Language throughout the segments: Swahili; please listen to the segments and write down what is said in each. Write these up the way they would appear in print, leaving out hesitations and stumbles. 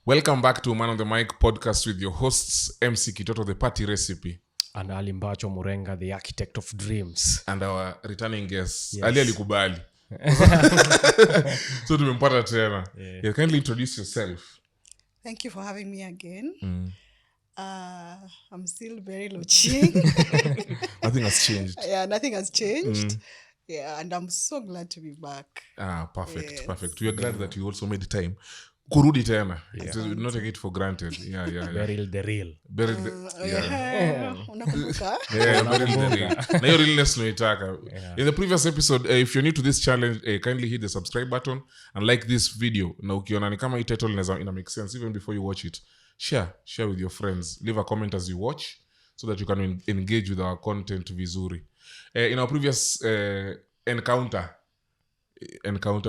Welcome back to Man on the Mic podcast with your hosts, MC Kitoto, the party recipe. And Ali Mbacho Murenga, the architect of dreams. And our returning guest, Yes. Ali Alikubali. So tumempata tena. Yeah, kindly introduce yourself. Thank you for having me again. I'm still Beryl Ryl Ochieng. Nothing has changed. Yeah, nothing has changed. Yeah, and I'm so glad to be back. Perfect, Yes. perfect. We are glad that you also made time. Kurudi tena. Not take it for granted. Yeah. Beryl the real. Beryl Unakumbuka? Beryl the real. Na hiyo realness tunaitaka. In the previous episode, if you're new to this challenge, kindly hit the subscribe button and like this video. Na ukiona ni kama hii title ina make sense even before you watch it. Share with your friends. Leave a comment as you watch so that you can engage with our content vizuri. In our previous encounter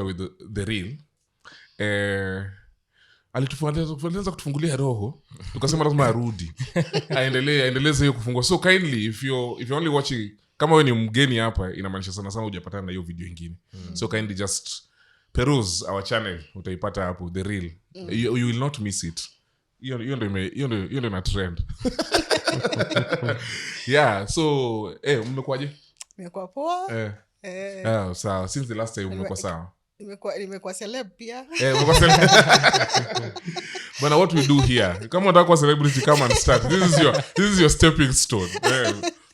with the real, alitufunza kutufungulia roho, tukasema lazima arudi aendeleze hiyo kufungua. So kindly if you're only watching, kama wewe ni mgeni hapa, inamaanisha sana hujapatana na hiyo video nyingine. So kindly just peruse our channel, utaipata hapo the real. You will not miss it. Hiyo ndio na trend. Yeah, so mmekuaje? Nimekuwa poa. Sawa. Since the last time mmekuwa sawa. Nimekuwa celeb pia. But what we do here, kama unataka kuwa celebrity, come and start. This is your stepping stone.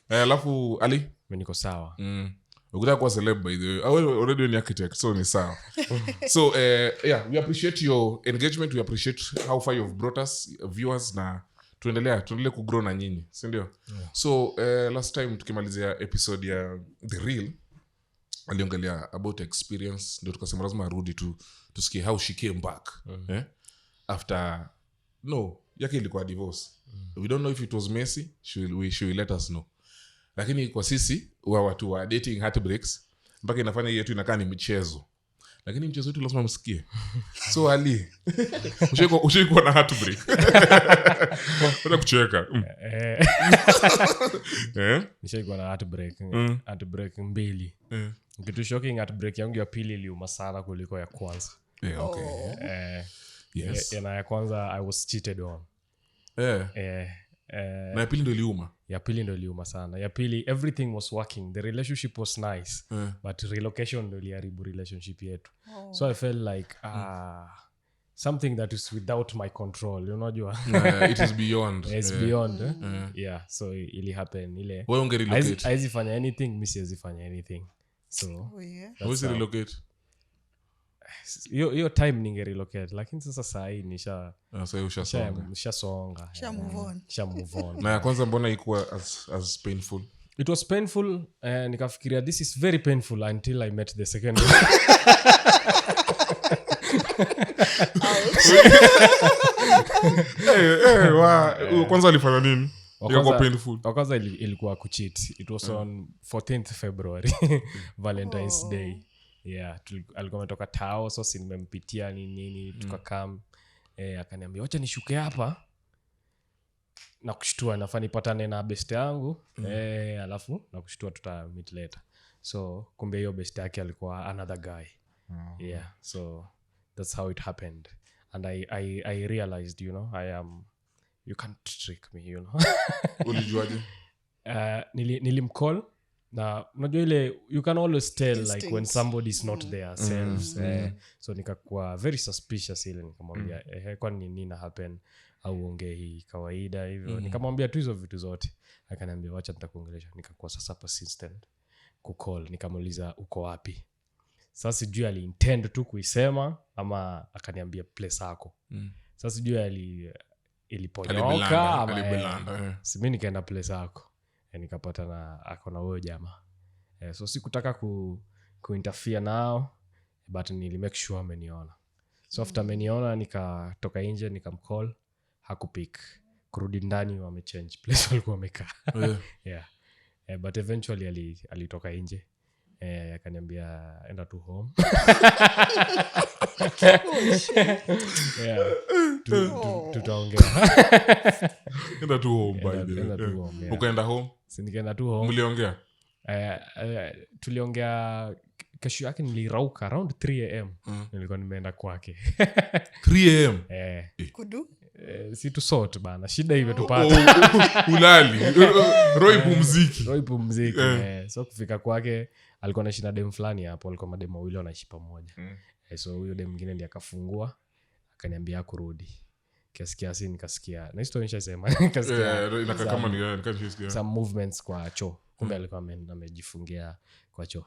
Alafu Ali, Mimi niko sawa. ukitaka kuwa celeb, by the way, already ni architect, so ni sawa. So we appreciate your engagement, we appreciate how far you've brought us, viewers, na tuendelee kugrow na nyinyi, si ndio? So last time tukimalizia episode ya The Real, aliongelea about experience, ndio tukasema lazima arudi tusikie how she came back. After yake ilikuwa divorce. We don't know if it was messy. She will let us know. Lakini kwa sisi watu wa dating heartbreaks, mpaka inafanya yetu inakaa ni mchezo. Lakini mchezo wetu lazima msikie. So Ali, ushaikuwa na heartbreak? Unataka kucheka? Nishaikuwa na heartbreak mbili. Kitu shocking, heartbreak yangu ya pili iliuma sana kuliko ya kwanza. Yes. Ya kwanza I was cheated on. Na ya pili ndio iliuma? Ya pili ndio iliuma sana. Ya pili everything was working. The relationship was nice. But relocation ndio iliharibu relationship yetu. So I felt like something that is without my control, unajua. It is beyond. It's beyond. Yeah, so ili happen ile. Wewe unge relocate? Haizi fanya anything, mimi siwezi fanya anything. So Wewe relocate? Hiyo time ninge relocate, lakini sasa saa hii Sha move on. Na ya kwanza mbona ilikuwa as painful? It was painful, nikafikiria this is very painful until I met the second one. Kwanza alifanya nini? Ilikuwa painful. Kwanza ilikuwa kucheat. It was on 14th February, Valentine's Day. Yeah, alikuwa ametoka tao, so si nimempitia nini tukakam. Akaniambia acha nishuke hapa na kushtua, nafaa nipatane na best yangu. Alafu na kushtua tuta meet later. So kumbe hiyo best yake alikuwa another guy. Yeah, so that's how it happened. And I realized, you can't trick me, Ulijuaje? Nilimcall. Na unajua ile you can always tell like when somebody is not their selves. So nikakuwa very suspicious ile, nikamwambia kwani nini na happen, au ongei kawaida hivyo. Nikamwambia tu hizo vitu zote. Akaniambia acha nitakuongelesha. Nikakuwa sasa persistent kucall, nikamuuliza uko wapi. Sasa sijui ali intend tu kuisema ama akaniambia place yako. Sasa sijui iliponyoka ama mimi nikaenda place yako. Nikapata na akona huyo jamaa. So sikutaka kuinterfere nao, but nili make sure ameniona. So after ameniona, nikatoka nje, nikamcall, hakupick. Kurudi ndani wamechange place walikuwa wamekaa. Yeah. But eventually alitoka nje. Akaniambia enda tu home. Yeah. Tutaongea. Enda tu home by the way. Ukaenda home? Nikaenda tu home. Mliongea? Tuliongea kesho yake nilirauka around 3am nilikuwa nimeenda kwake 3am kudu si tu sort bana shida imetupata ulali Roy pumziki so kufika kwake alikuwa anaishi na dem fulani hapo, alikuwa madem wawili wanaishi pamoja so huyo dem mwingine ndiye akafungua akaniambia kurudi kiasi nikasikia na history nishasema nikasikia kama ni some movements kwa choo, kumbe alikuwa amejifungia kwa choo.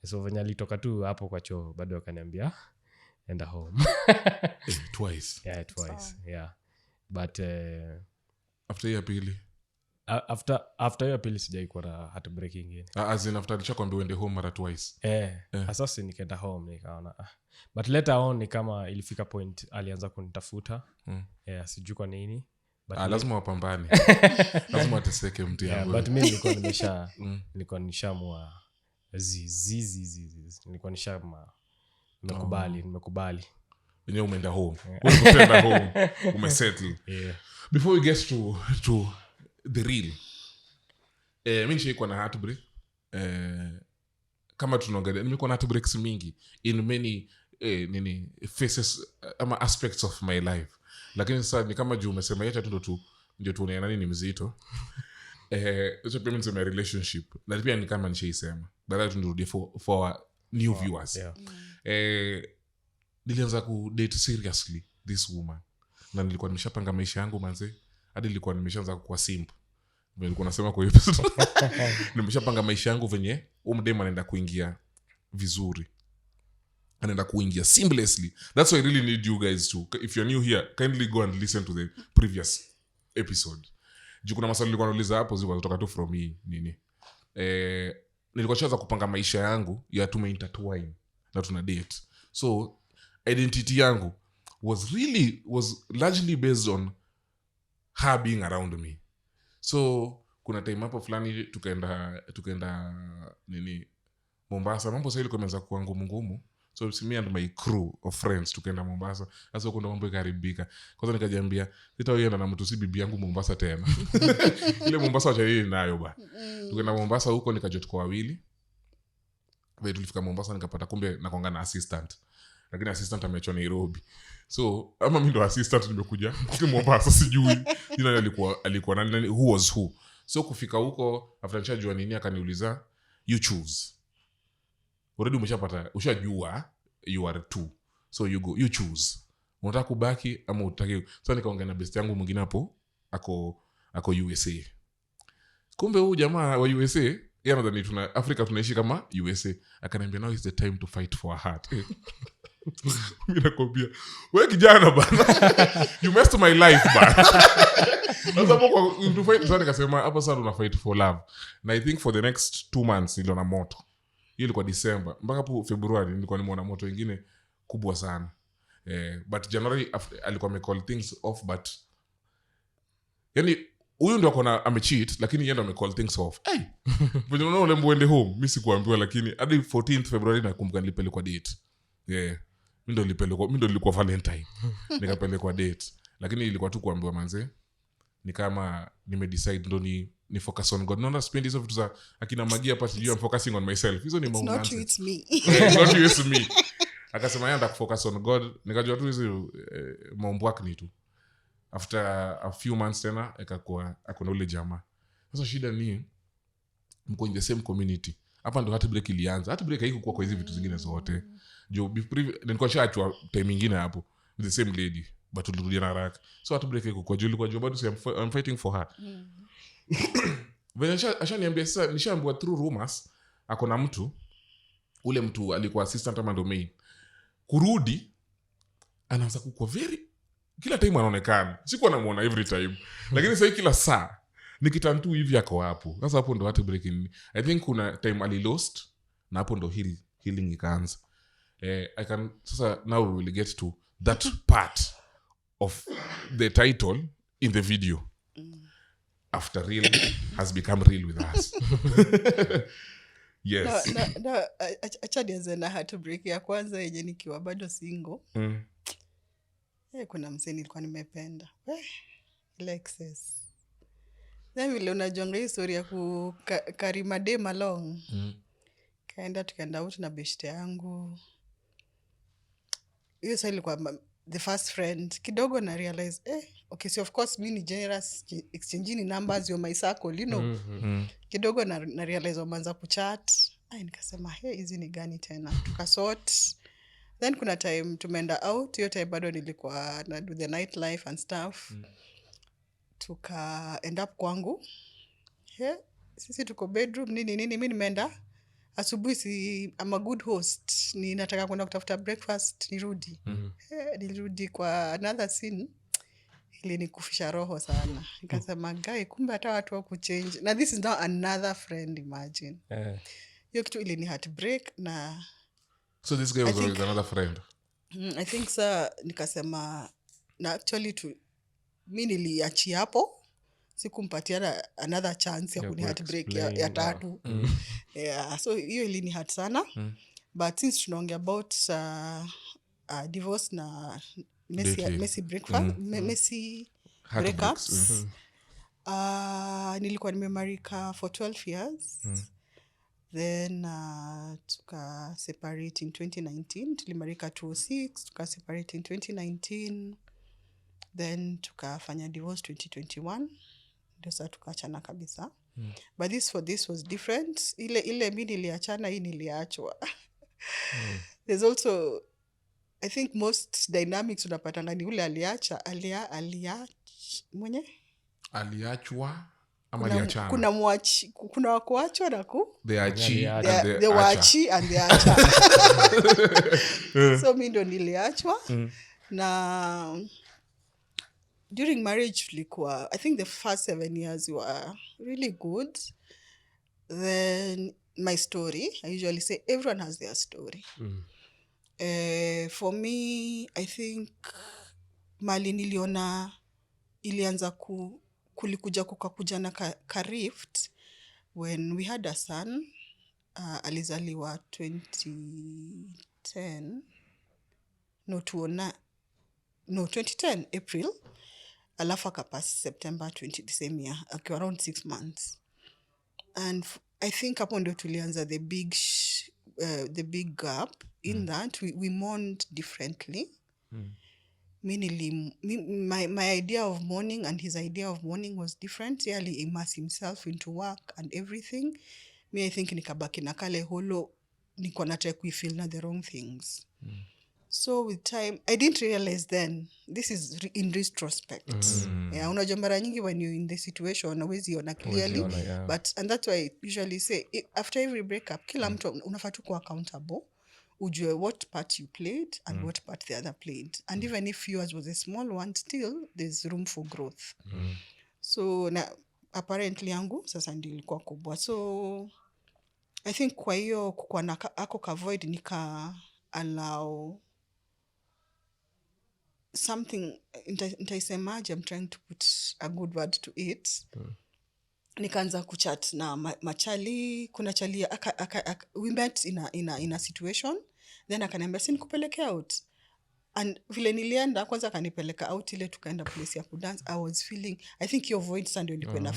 So venye alitoka tu hapo kwa choo bado akaniambia enda home twice yeah but after ya pili after ya pili sijaikuwa na heartbreak ingine as in after alichokwambia uende home mara twice sasa nikaenda home nikaona but later on ni kama ilifika point alianza kunitafuta sijui kwa nini but lazima wapambane lazima ateseke mtu yangu but mimi nilikuwa nishamua nilikuwa nimekubali wenyewe umeenda home umeenda home umesettle before we get to the real mimi nishaikuwa na heartbreak kama tunaongelea nimekuwa na heartbreaks mingi in many faces ama aspects of my life, lakini sasa ni kama juu umesema yetu ndio tuone nani ni mzito hicho pia nisema relationship na pia ni kama nishaisema baada tunirudie for our new viewers nilianza ku date seriously this woman na nilikuwa nimeshapanga maisha yangu manze hadi nilikuwa nimeshaanza kuwa simp nilikuwa nasema kwa hiyo nimeshapanga maisha yangu venye umdem anaenda kuingia vizuri, anaenda kuingia seamlessly. That's why I really need you guys to, if you're new here, kindly go and listen to the previous episode. Juu kuna maswali nilikuwa nauliza hapo zilikuwa kutoka tu from me nini nilikuwa chaza kupanga maisha yangu ya tumeintertwine na tuna date, so identity yangu was largely based on her being around me. So kuna time hapo fulani tukaenda nini Mombasa, mambo sasa ilikuwa imeanza kuwa ngumu, so me and my crew of friends tukaenda Mombasa. Sasa kuna mambo ikaribika, kwanza nikajiambia sitaenda na mtu si bibi yangu Mombasa tena ile Mombasa acha yeye nayo ba. Tukaenda Mombasa huko nikajua tuko wawili. Baada tulifika Mombasa nikapata kumbe nakonga na assistant, lakini assistant ameachwa Nairobi. So ama mimi ndo assistant nimekuja Mombasa, sijui jina alikuwa nani, who was who. So kufika huko after nishajua nini akaniuliza you choose. Already ushajua you are two, so you choose, unataka kubaki ama utaki. So nikaongea na best yangu mwingine hapo ako USA. Kumbe huyu jamaa wa USA yeye anadhani tuna Afrika tunaishi kama USA. Akaniambia now is the time to fight for a heart. Mimi nakwambia wewe kijana bana you messed my life bana. Sasa hapo to fight sana nikasema hapa sasa tuna fight for love. Na I think for the next 2 months niliona moto. Hiyo ilikuwa December mpaka hapo February nilikuwa nimeona moto ingine kubwa sana. But January alikuwa amecall things off, but yani huyu ndio akona amecheat lakini yeye ndo amecall things off. When you know lembo wende home, mimi sikuambiwa, lakini hadi 14th February nakumbuka nilipelekwa date. Mimi ndo nilikuwa Valentine. Nikapelekwa date. Lakini ilikuwa tu kuambiwa manze ni kama nimedecide ndo ni focus on God. Naona spend hizo vitu za akina magia hapa, sijui I'm focusing on myself. Hizo ni mambo not you, it's me. Not you, it's me. Akasema yeye anataka focus on God. Nikajua tu hizo mambo yake ni tu. After a few months tena akakuwa akona ule jamaa. Sasa shida ni mko in the same community. Hapa ndo heartbreak ilianza. Heartbreak haikuwa kwa hizi vitu zingine zote. Jo nilikuwa shaachwa time nyingine hapo the same lady, but tulirudia haraka. So heartbreak haikuwa juu ilikuwa jo bado I'm fighting for her. When ashaniambia sasa nishaambiwa through rumors akona mtu, ule mtu alikuwa assistant ama ndo main. Kurudi anaanza kukua very kila time anaonekana. Sikuwa namuona every time. Lakini sasa kila saa nikitantu hivi yako hapo. Sasa hapo ndo heartbreak. I think kuna time ali lost na hapo ndo healing ikaanza. Sasa now we will get to that part of the title in the video. After real has become real with us. Yes. No, acha nianze na heartbreak ya kwanza yenye nikiwa bado single. Kuna msee nilikuwa nimependa. Alexis. Vile unajonga hii story ya kukarima dem along. tukaenda out na beshte yangu. Hiyo sasa ilikuwa the first friend. Kidogo na realize okay, so of course mi ni generous, exchanging numbers, you're my circle, you know. Kidogo na realize wameanza kuchat. Nikasema hizi ni gani tena? Tukasort. Then kuna time tumeenda out, hiyo time bado nilikuwa na do the nightlife and stuff. Tuka end up kwangu. Sisi tuko bedroom nini mimi nimeenda asubuhi, si I'm a good host, ninataka kwenda kutafuta breakfast nirudi. Nilirudi kwa another scene, ili nikufisha roho sana. Nikasema guy, kumbe hata watu wa kuchange, na this is now another friend, imagine. Hiyo kitu ili ni heartbreak. Na so this guy was always another friend. I think nikasema na actually mi niliachia hapo, sikumpatia another chance ya kuni heartbreak ya tatu. So hiyo ili ni hurt sana. But since tunaongea about divorce na messy breakups, nilikuwa nimemarika for 12 years. Then tuka separate in 2019. Tulimarika 2006, tuka separate in 2019. Then tukafanya divorce 2021. Ndio sasa tukaachana kabisa. But this was different. Ile mimi niliachana, hii niliachwa. There's also, I think most dynamics unapatana ni ule aliachwa ama aliachana. Kuna wakuachwa na the wachi and the acha. So mimi ndo niliachwa. Na during marriage I think the first 7 years were really good. Then my story, I usually say everyone has their story. For me, I think mali niliona ilianza kulikuja na ka rift when we had a son. Alizaliwa 2010 April. Alafu akapass September 20 the same year, akiwa around 6 months. And I think hapo ndio tulianza the big gap in that we mourned differently. My idea of mourning and his idea of mourning was different. He immersed himself into work and everything. Me, I think nikabaki na kale holo, niko na try kuifeel na the wrong things. So with time, I didn't realize then, this is in retrospect. Unajua mara nyingi when you're in the situation, hauwezi ona clearly. And that's why I usually say, after every breakup, kila mtu unafaa tu kuwa accountable. Ujue what part you played and what part the other played. And even if yours was a small one, still there's room for growth. So na apparently yangu sasa ndio ilikuwa kubwa. So I think kwa hiyo kukua na ako kavoid nika allow something, nitaisemaje, I'm trying to put a good word to it. Nikaanza kuchat na machali. Kuna chali we met in a situation, then akaniambia si nikupeleke out. And vile nilienda kwanza akanipeleka out, ile tukaenda place ya kudance. I was feeling, I think your void stand ilikuwa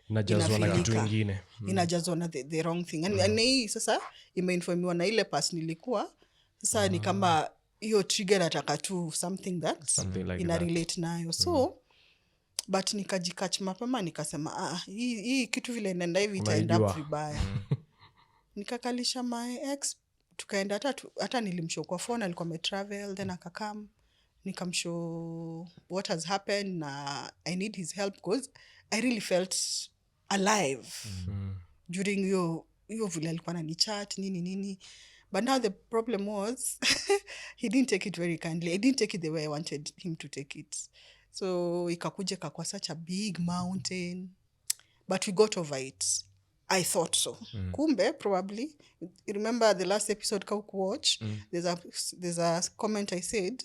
inajazwa na kitu kingine. Inajazwa na the wrong thing. And hii sasa imeinformiwa na ile past nilikuwa. Sasa ni kama hiyo trigger nataka tu something like ina relate nayo. So but nikajikatch mapema, nikasema hii kitu vile inaenda hivi itaenda vibaya. Nikakalisha my ex, tukaenda hata nilimshow kwa phone, alikuwa ametravel, then akakam, nikamshow what has happened na I need his help because I really felt alive during hiyo vile alikuwa anani-chat nini. But now the problem was he didn't take it very kindly. I didn't take it the way I wanted him to take it. So ikakuja kakwa such a big mountain. But we got over it. I thought so. Kumbe, probably. You remember the last episode Kauku watch? There's a comment I said,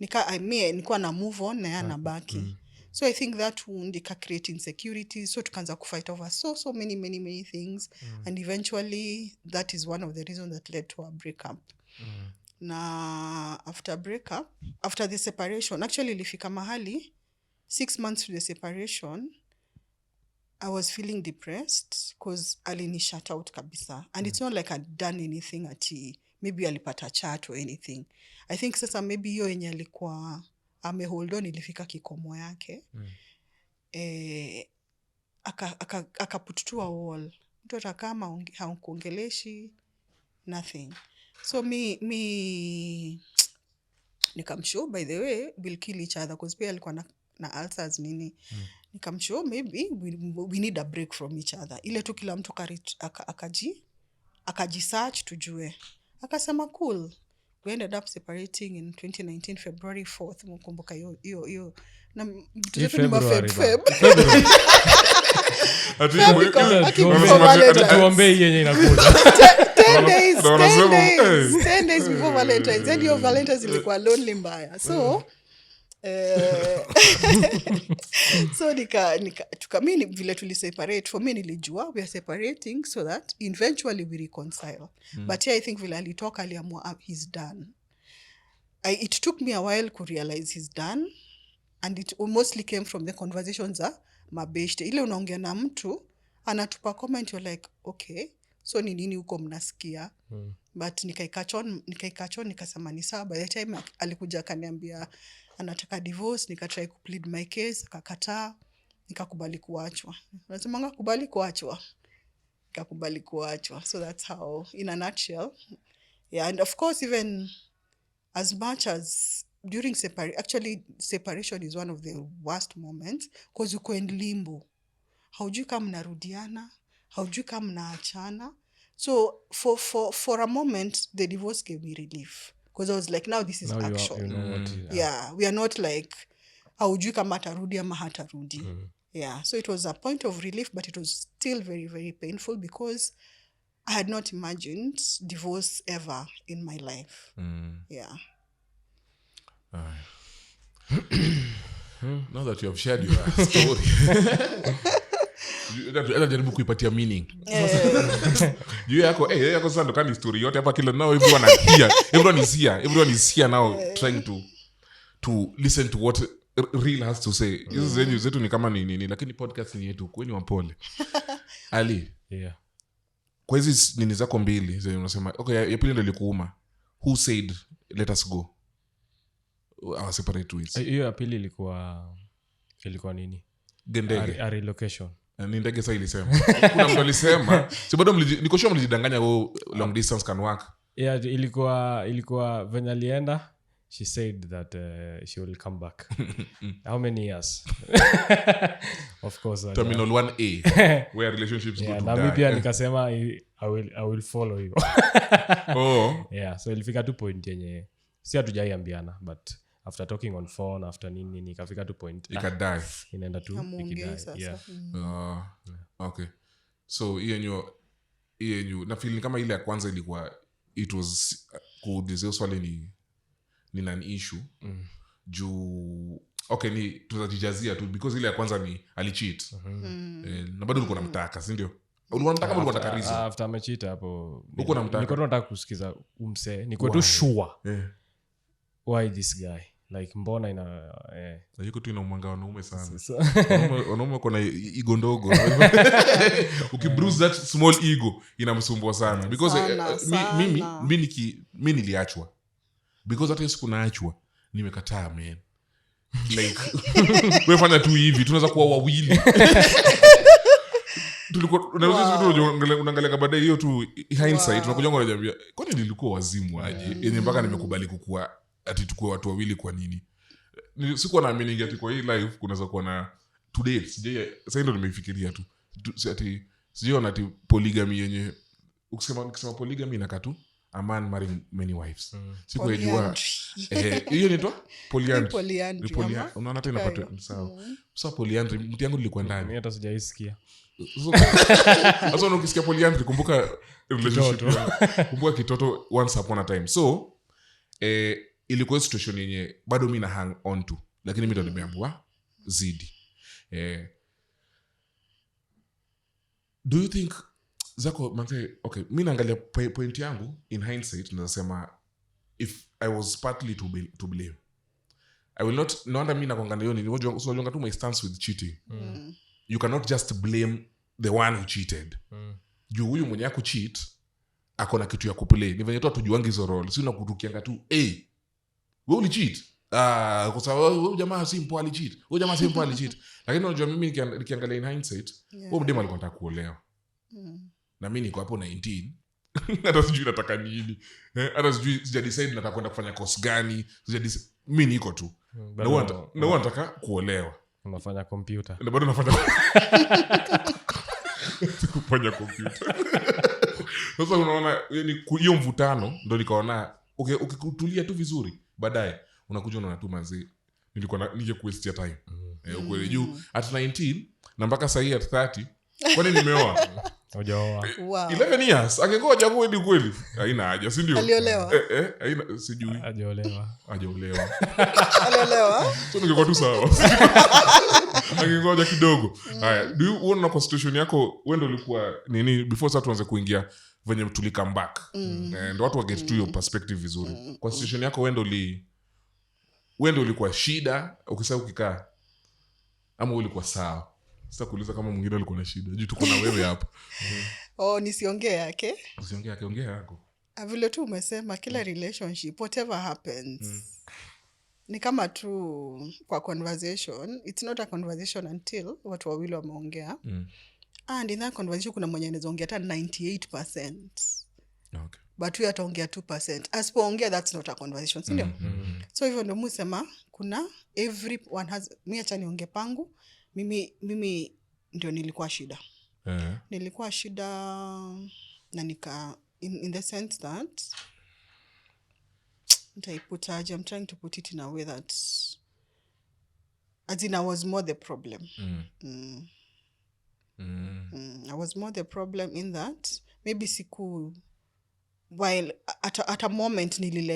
nikuwa na move on na yana baki. So I think that wound create insecurity. So tukaanza kufight over so many things. And eventually, that is one of the reasons that led to a breakup. Na after the separation, actually ilifika mahali 6 months to the separation, I was feeling depressed because alini shut out kabisa. And it's not like I'd done anything ati maybe alipata chat or anything. I think sasa maybe hiyo yenye alikuwa hold on ilifika kikomo yake. Akapututua wall. Mtu atakama haunkuongeleshi, nothing. So me nikamshow, by the way, we'll kill each other because pia alikuwa na ulcers nini. Nikamshow maybe we need a break from each other. Ile tu kila mtu akajisearch tujue. Akasema cool. We ended up separating in 2019 February 4th. Mkumbuka hiyo na February. Tuombe yenye inakuja. 10 days before Valentine's. And your Valentine's ilikuwa lonely mbaya. So so tukamini vile tuliseparate. For me nilijua we are separating so that eventually we reconcile. But yeah, I think vile alitoka aliamua he's done. It took me a while to realize he's done, and it mostly came from the conversations za mabeshte. Ile unaongea na mtu anatupa comment, you're like okay, so ni nini huko mnasikia? But nikaikachon nikasema ni sawa. By the time alikuja akaniambia anataka divorce, nikatry ku plead my case, akakataa, nikakubali kuachwa. Nasema kubali kuachwa. Nikakubali kuachwa. So that's how, in a nutshell. Yeah, and of course even as much as during separation is one of the worst moments because uko in limbo. Haujui kama mnarudiana, haujui kama mnaachana. So for a moment the divorce gave me relief because I was like, now this is now action. You know what, yeah, we are not like haujui kama atarudi ama hatarudi. Yeah, so it was a point of relief, but it was still very, very painful because I had not imagined divorce ever in my life. Yeah. Now that you have shared your story, jaribu kuipatia meaning. Yako sasa ndo kani story yote hapa kila now everyone is here now trying to listen to what Ryl has to say. Hizo zetu ni kama nini, lakini podcast ni yetu, kweni wapole. Ali. Yeah. Kwa hizi nini zako mbili zenye unasema okay, ya pili ndio ilikuuma. Who said let us go? Our separate ways. Hiyo ya pili ilikuwa nini? Gendege. A relocation. Ni ndege sasa ilisema. Kuna mtu alisema, si bado niko sure mlijidanganya long distance can work. Yeah, ilikuwa venye alienda, she said that she will come back. How many years? Of course. Terminal 1A where relationships go to die. Na mimi pia nikasema I will follow you. Oh. Yeah, so ilifika tu point yenye si hatujaiambiana, but after talking on phone, after nini nikafika tu point ikadai inaenda tu ikidai. Yeah. Okay. So hiyo na feeling kama ile ya kwanza ilikuwa it was kuulizia swali ni an issue juu okay ni tutajijazia tu because ile ya kwanza ni alicheat na bado ulikuwa unamtaka, si ndio? Ulikuwa unamtaka bado unataka reason after amecheat hapo ulikuwa unamtaka. Nilikuwa nataka kusikiza umse niko tu sure why this guy like mbona na yuko tu inaumanga wanaume sana. Wanaume kuna ego ndogo. Ukibruise that small ego inamsumbua sana because mimi niliachwa because hata siku naachwa nimekataa man. Like wewe fanya tu hivi tunaweza kuwa wawili. Tulikuwa unaangalia baadaye hiyo tu hindsight tunakuja unajambia kwani nilikuwa wazimu aje yenye mpaka nimekubali kukua ati tukue watu wawili. Kwa nini? Sikuwa naamini ati kwa hii life kunaweza kuwa na today sasa ndio nimefikiria tu ati sijiona ati polygamy yenye ukisema polygamy inakaa tu a man marrying many wives. Sikuwa jua hiyo inaitwa polyandry. Unaona tena pato sawa. Sasa polyandry mtu yangu nilikuwa ndani. Mimi hata sijaisikia. Sasa ukisikia polyandry kumbuka relationship. Kumbuka kitoto once upon a time. So ilikuwa situation yenye bado mimi na hang on to, lakini mimi ndo nimeamua zidi. Do you think zako manze okay, mimi naangalia point yangu in hindsight nasema if I was partly to blame, I will not mimi nakwanga hiyo ni unajua tu my stance with cheating. you cannot just blame the one who cheated. Juu huyu mwenye akucheat akona kitu ya kuplay. Ni venye tu atujuangi hizo role. Si unakutukianga tu wewe ulicheat. Kwa sababu huyu jamaa si mpo alicheat. Huyu jamaa si mpo alicheat. Lakini unajua mimi nikiangalia in hindsight, huyo mdema alikuwa anataka kuolewa. Na mimi niko hapo 19. Hata sijui nataka nini. Hata sijui sija decide nataka kwenda kufanya course gani. Mimi niko tu. Na nataka kuolewa. Unafanya computer. Na bado nafanya kufanya computer. Sasa unaona yani hiyo mvutano ndio nikaona ukikutulia tu vizuri baadaye unakuja unaona tu mazee nilikuwa nije kuwaste time. Ukweli juu at 19 na mpaka sasa hii at 30 kwani nimeoa. Hujaoa. 11 years angengoja kweli haina haja si ndio? Aliolewa. Haina sijui. Hajaolewa. Aliolewa. So ningekuwa tu sawa. Angengoja kidogo. Haya, do you uona kwa situation yako wewe ndio ulikuwa nini before sasa tuanze kuingia venye tulika back. Ndio watu wa get to your perspective vizuri. Kwa situation yako wewe ndio ulikuwa shida ukisahau ukikaa ama ulikuwa sawa? Sasa kuuliza kama mwingine alikuwa na shida. Juu tuko na wewe hapa. Nisiongee yake. Usiongee yake, ongea yako. Vile tu umesema kila relationship whatever happens. Ni kama tu kwa conversation, it's not a conversation until watu wawili wameongea. And in that conversation kuna mwenye anaweza ongea hata 98%. Okay. But huyu ataongea 2%. Asipoongea that's not a conversation, si ndio? So hivyo ndio musema kuna everyone has mimi acha niongee pangu. Mimi ndio nilikuwa shida. Nilikuwa shida na nika in the sense that I'm trying to put it in a way that as in I was more the problem. I was more the problem in that maybe while at a moment nili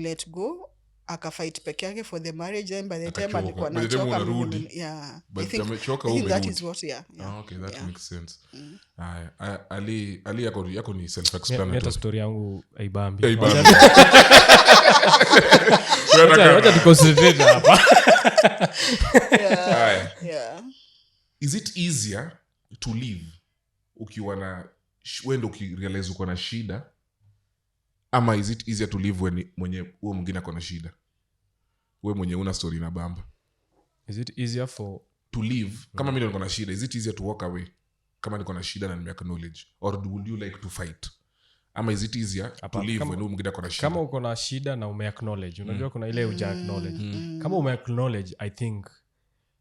let go akafight peke yake for the marriage and by the time alikuwa anachoka rudi. Yeah. But I think that is what okay, that makes sense. Ali yako ni self explanatory. Meta story yangu haibambi. Wacha tuconcentrate hapa. Yeah. Is it easier to live ukiwa na wendo ukirealize uko na shida ama is it easier to live when mwenye huo mwingine ako na shida? Wewe mwenye una story na bamba. Is it easier to live kama mimi niko na shida? Is it easier to walk away kama niko na shida na acknowledge, or would you like to fight? Ama is it easier to live when huo mwingine ako na shida? Kama uko na shida na acknowledge, unajua kuna ile uja acknowledge. Kama acknowledge, I think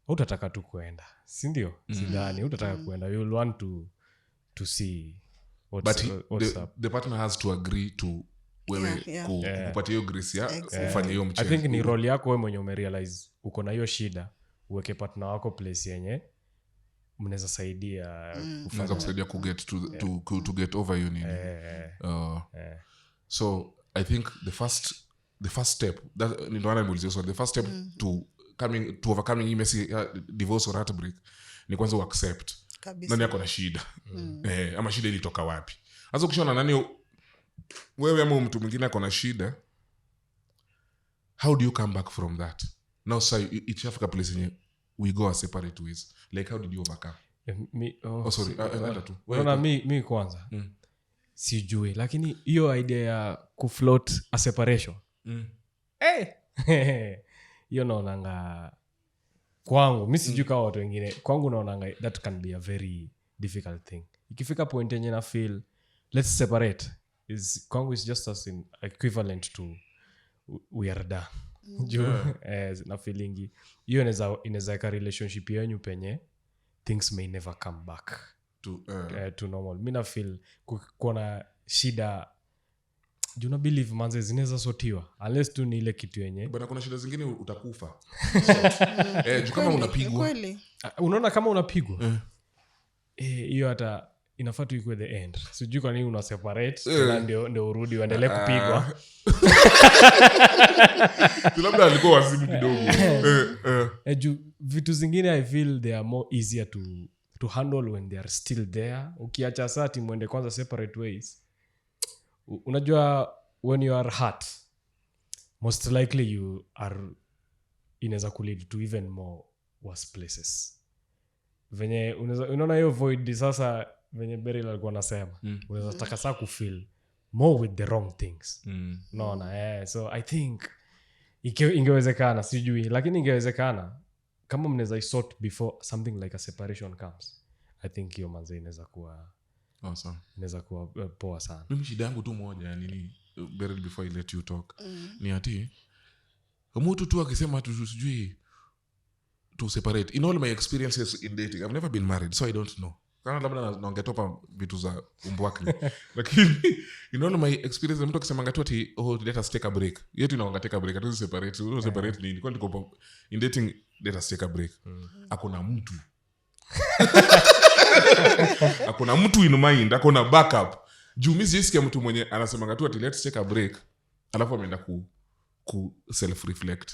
utataka tu kuenda, si ndio? Sidhani utataka kuenda, you will want to see what's up. The partner has to agree to wewe kupatia hiyo grace ya kufanya hiyo mchezo. I think ni role yako wewe mwenye umerealize uko na hiyo shida, uweke partner wako place yenye mnaweza saidia kufanya kusaidia ku get to get over you nini. So I think the first step that ni ndo ananiuliza, so the first step to overcoming messy divorce or heartbreak ni kwanza accept nani yako na shida. Ama shida ilitoka wapi. Sasa ukishaona nani wewe ama mtu mwingine ako na shida, how do you come back from that? Now say it's Africa place yenye we go our separate ways. Like how did you overcome? Mi kwanza sijui, lakini hiyo idea ya kufloat a separation hiyo naonanga kwangu, mi sijui kama watu wengine, kwangu naonanga that can be a very difficult thing. Ikifika point yenye na feel let's separate, kwangu is just as in equivalent to we are done. Na feelingi hiyo inaweza ika relationship yenyu penye things may never come back to normal. Mi na feel kuona shida, do not believe manze zinaweza sotiwa unless tu ni ile kitu yenye bana. Kuna shida zingine utakufa. Kama unapigwa, unaona kama unapigwa hiyo hata inafaa tu ikuwe the end. Sijui kwa nini una separate na ndio urudi uendelee kupigwa. Labda alikuwa wazimu kidogo. Vitu zingine I feel they are more easier to handle when they are still there. Ukiacha sati mwende kwanza separate ways, unajua when you are hurt most likely you are inaweza kulead to even more worse places. Venye unaona hiyo void sasa venye Beryl alikuwa anasema unaweza taka saa kufeel more with the wrong things. Unaona so I think ingewezekana, sijui, lakini ingewezekana kama mnaweza isort before something like a separation comes. I think hiyo manze inaweza kuwa awesome. Inaweza kuwa poa sana. Mimi shida yangu tu moja nini Beryl, before I let you talk ni ati mtu tu akisema tu sijui to separate. In all my experiences in dating, I've never been married, so I don't know. Kana labda naongetopa vitu za umbwakli. Lakini in all my experiences mtu akisema ngatu ati let us take a break. Yetu inaonga take a break, atu separate. Uno separate ni kwa niko in dating, let us take a break. Hakuna mtu. Hakuna mtu in mind, hakuna backup. Juu mimi sisikia mtu mwenye anasema ngatu ati let's take a break. Alafu ameenda ku self reflect.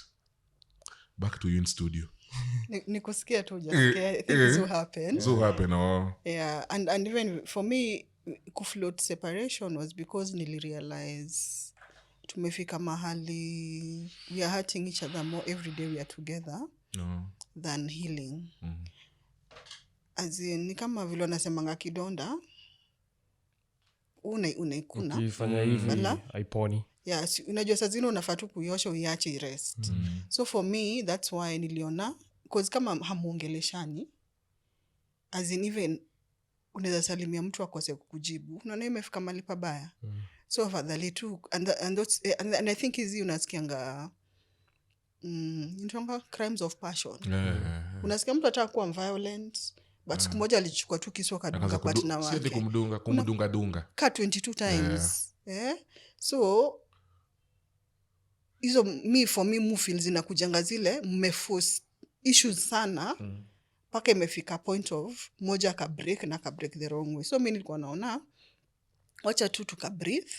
Back to you in studio. Nikusikia tu hujasikia things will happen. So happen yeah, and even for me kufloat separation was because nilirealize tumefika mahali we are hurting each other more every day we are together than healing. As in, ni kama vile wanasemanga kidonda unaikuna ukifanya hivi haiponi. Yeah, unajua saa zingine unafaa tu kuiosha uiache irest. So for me that's why niliona, because kama hamuongeleshani, as in even unaweza salimia mtu akose kukujibu, unaona imefika mahali pabaya. So afadhali tu and I think hizi unasikianga intonga crimes of passion. Unasikia mtu ataka kuwa violent but siku moja alichukua tu kisu akadunga partner wake. Sio kumdunga dunga ka 22 times. So hizo for me mu feels inakujanga zile mmeforce issues sana paka imefika point of moja ka break na ka break the wrong way. So mimi nilikuwa naona wacha tu tuka breathe,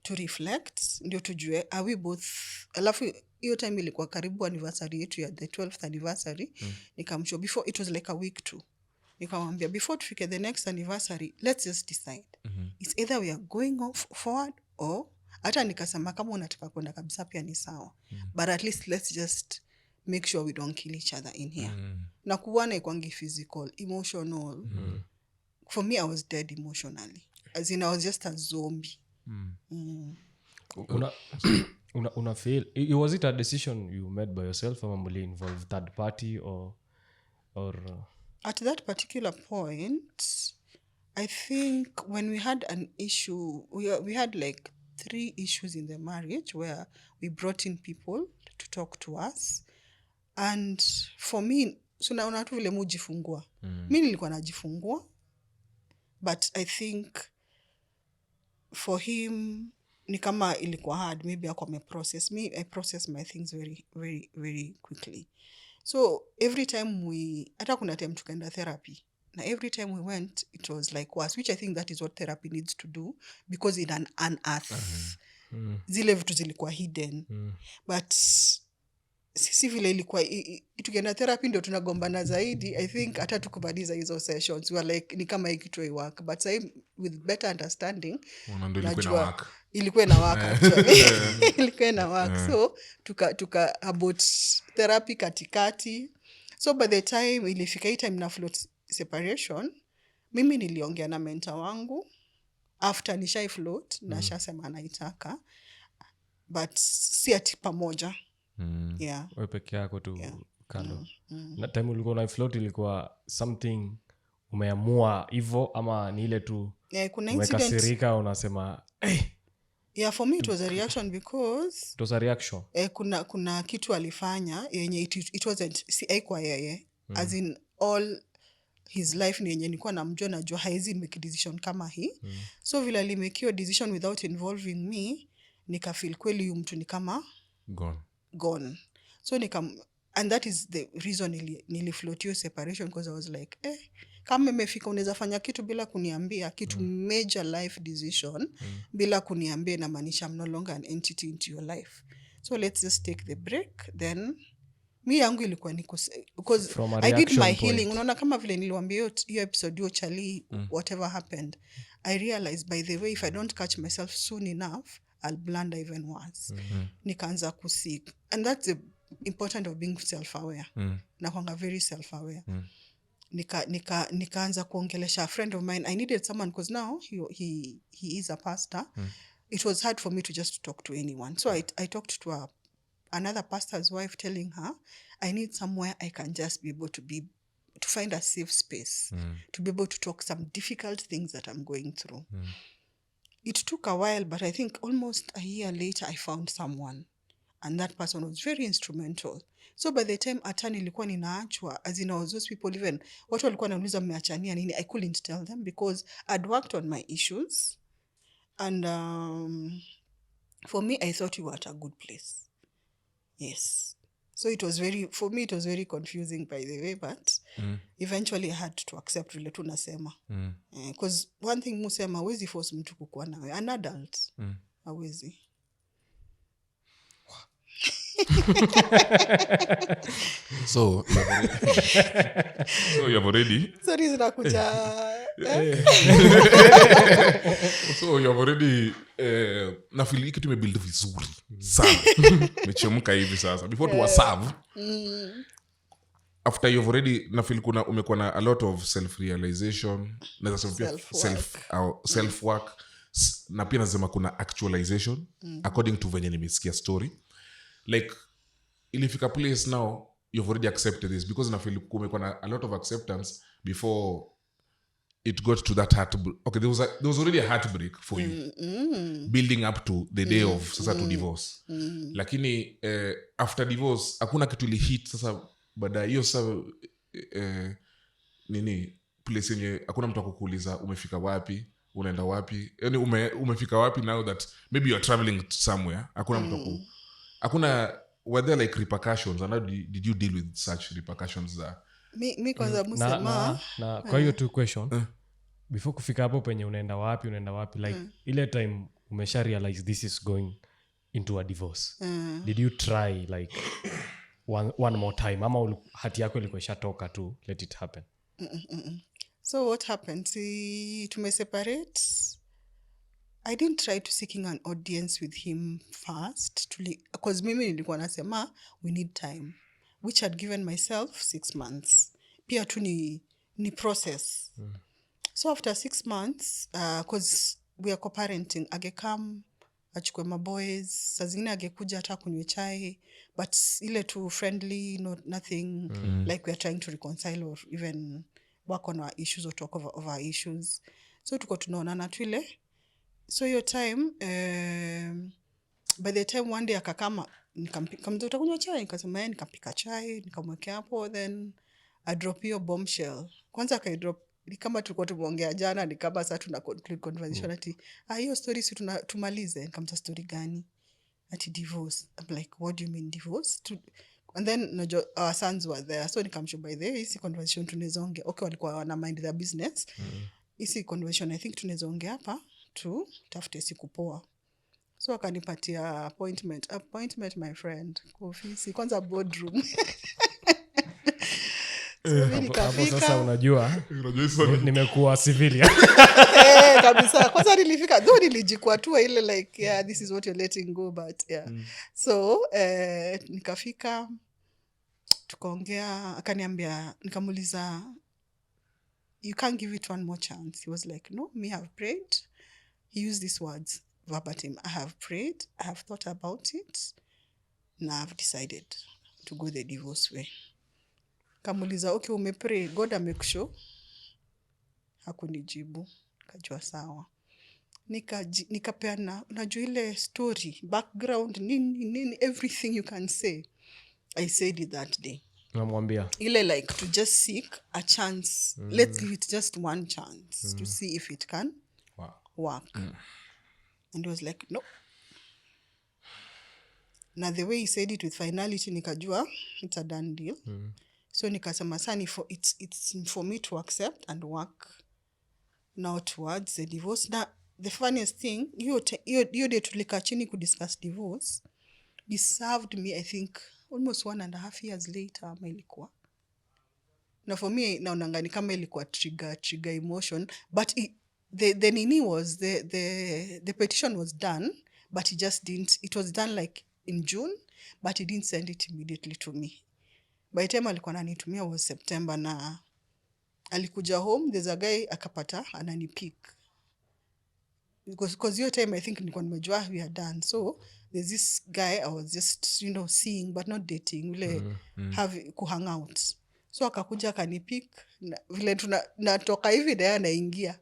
to reflect, ndio tujue are we both. Alafu hiyo time ilikuwa karibu anniversary yetu ya the 12th anniversary. Nikamshow before, it was like a week too. Nikamwambia before tufike the next anniversary, let's just decide. It's either we are going forward or hata nikasema kama unataka kwenda kabisa pia ni sawa. But at least let's just make sure we don't kill each other in here. Na kuwana ikwangi physical, emotional. For me I was dead emotionally. As in I was just a zombie. Una feel, was it a decision you made by yourself or muli involve third party or at that particular point I think when we had an issue, we had like 3 issues in the marriage where we brought in people to talk to us. And for me, so naona tu vile mujifungua. Mimi nilikuwa najifungua, but I think for him ni kama ilikuwa hard. Maybe ako process. Me, I process my things very, very, very quickly. So every time hata kuna time tukaenda therapy. Na every time we went, it was like worse, which I think that is what therapy needs to do, because it unearth zile vitu zilikuwa hidden. But sisi vile ilikuwa tukienda therapy ndio tunagombana zaidi. I think hata tukubadiza hizo sessions we were like ni kama ikitoi work, but say with better understanding najua ilikuwa na work actually. Ilikuwa na work. So tuka about therapy katikati. So by the time ilifika hii time na float separation, mimi niliongea na mentor wangu after nishai float na shasema anaitaka, but si ati pamoja. Yeah. Wewe peke yako tu kando. Na time ulikuwa na float ilikuwa something umeamua hivyo ama ni ile tu kuna incident umekasirika unasema Yeah, for me it was a reaction because it was a reaction. Kuna kitu alifanya yenye it wasn't si haikuwa yeye. As in all his life ni yenye nilikuwa namjua, najua haizi make decision kama hii. So vile alimake decision without involving me, nikafeel kweli huyu mtu ni kama gone. So and that is the reason nilifloat your separation, because I was like kama imefika unaweza fanya kitu bila kuniambia, kitu major life decision bila kuniambia, na maanisha I'm no longer an entity into your life. So let's just take the break. Then mi yangu ilikuwa because I did my healing. Unaona kama vile niliwaambia hiyo episode hiyo chali whatever happened, I realized by the way if I don't catch myself soon enough I'll blunder even worse. Nikaanza kuseek, and that's important of being self-aware. Nakwanga very self-aware. Nikaanza kuongelesha a friend of mine. I needed someone because now he is a pastor. It was hard for me to just talk to anyone. So I talked to another pastor's wife, telling her, I need somewhere I can just be able to find a safe space, to be able to talk some difficult things that I'm going through. It took a while, but I think almost a year later, I found someone. And that person was very instrumental. So by the time hata nilikuwa ninaachwa, as in I was those people, even watu walikuwa wanauliza mmeachania nini, I couldn't tell them because I'd worked on my issues. And for me, I thought we were at a good place. Yes. So for me, it was very confusing, by the way, but eventually I had to accept vile tu nasema. Because one thing musema, hawezi force mtu kukuwa nawe. An adult, hawezi. So you have already Sorry, zinakuja. So you have already nafili kitu imebuild vizuri sana. Mechemka hivi sasa before to serve. After you've already nafili kuna umekuwa na a lot of self realization, na self work, na pia nasema kuna actualization according to venye nimesikia story. Like ilifika place now you've already accepted this, because nafili kumekuwa na a lot of acceptance before it got to that heartbreak. Okay, there was already a heartbreak for you building up to the day of sasa to divorce. Lakini after divorce hakuna kitu ili hit sasa baada hiyo sasa nini place yenye hakuna mtu akukuuliza umefika wapi, unaenda wapi, yani umefika wapi now that maybe you are traveling somewhere. Hakuna mtu hakuna, were there like repercussions, and how did you deal with such repercussions there? Mi kwanza musema na kwa hiyo tu question before kufika hapo penye unaenda wapi like ile time umesha realize this is going into a divorce, did you try like one more time ama hati yako ilikuwa ishatoka tu let it happen? So what happened, tumeseparate. I didn't try to seeking an audience with him first because mimi nilikuwa nasema we need time, which had given myself 6 months. Pia tu ni process. So after 6 months, because we are co-parenting, agekam achukue maboys, saa zingine agekuja hata kunywe chai, but ile tu friendly, nothing like we are trying to reconcile or even work on our issues or talk of our issues. So tuko tunaonana tu ile. So your time, by the time one day akakama, nikamza utakunywa chai, nikasema nikapika chai, nikamwekea hapo, then I drop hiyo bombshell. Kwanza akaidrop, ni kama tulikuwa tumeongea jana, ni kama sasa tuna conclude conversation ati hiyo story si tumalize. Nikamza story gani? Ati divorce. I'm like, what do you mean divorce? And then our sons were there, so nikamshow by the way, hisi conversation tunezongea. Okay, walikuwa wana mind their business. Hisi conversation I think tunezongea hapa tu tafute siku poa. So akanipatia appointment my friend kwa ofisi, kwanza boardroom. So hapo sasa unajua nimekuwa civilian. Kabisa. Kwanza nilifika, though nilijikwa tu ile like yeah, this is what you're letting go, but yeah. So nikafika tukaongea, akaniambia, nikamuliza you can't give it one more chance. He was like, no, me have prayed. He used these words verbatim. I have prayed, I have thought about it, now I've decided to go the divorce way. Kamuliza, okay, umepray, God make sure. Hakunijibu, kajua sawa. Nikapeana, unajua ile story, background, nini, everything you can say. I said it that day. Namwambia Ile like to just seek a chance. Let's give it just one chance to see if it can work. And he was like, no. Na the way he said it with finality, nikajua it's a done deal. So nikasema sani it's for me to accept and work now towards the divorce. Now the funniest thing, hiyo day tulika chini ku discuss divorce, he served me I think almost 1.5 years later ama ilikuwa. Na for me naonanga ni kama ilikuwa trigger emotion, but the nini was the petition was done, but he just didn't, it was done like in June, but he didn't send it immediately to me. By the time alikuwa ananitumia was September, na alikuja home, there's a guy akapata ananipick, because your time I think nilikuwa nimejua we are done. So there's this guy I was just seeing but not dating, vile have kuhang out. So akakuja akanipick, vile natoka hivi na anaingia.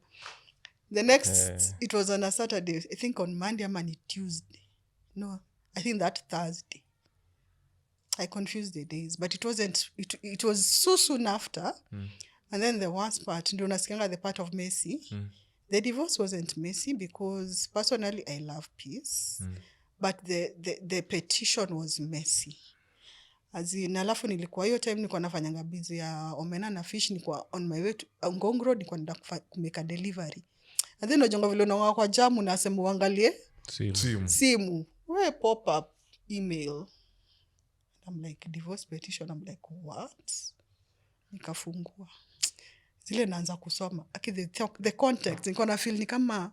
The next it was on a Saturday, I think on Monday ama ni Tuesday, no I think that Thursday. I confused the days, but it was so soon after. And then the worst part, ndio nasikianga the part of messy. The divorce wasn't messy because personally I love peace. But the petition was messy. As in, alafu nilikuwa hiyo time nilikuwa nafanyanga busy ya omena na fish, nilikuwa on my way to Ngong Road, nilikuwa naenda kumeka delivery. And then najonga vile unaonga kwa jamu na asema uangalie simu. We pop up email. I'm like, divorce petition. I'm like, what? Nikafungua. Zile naanza kusoma. The context, niko na feel ni kama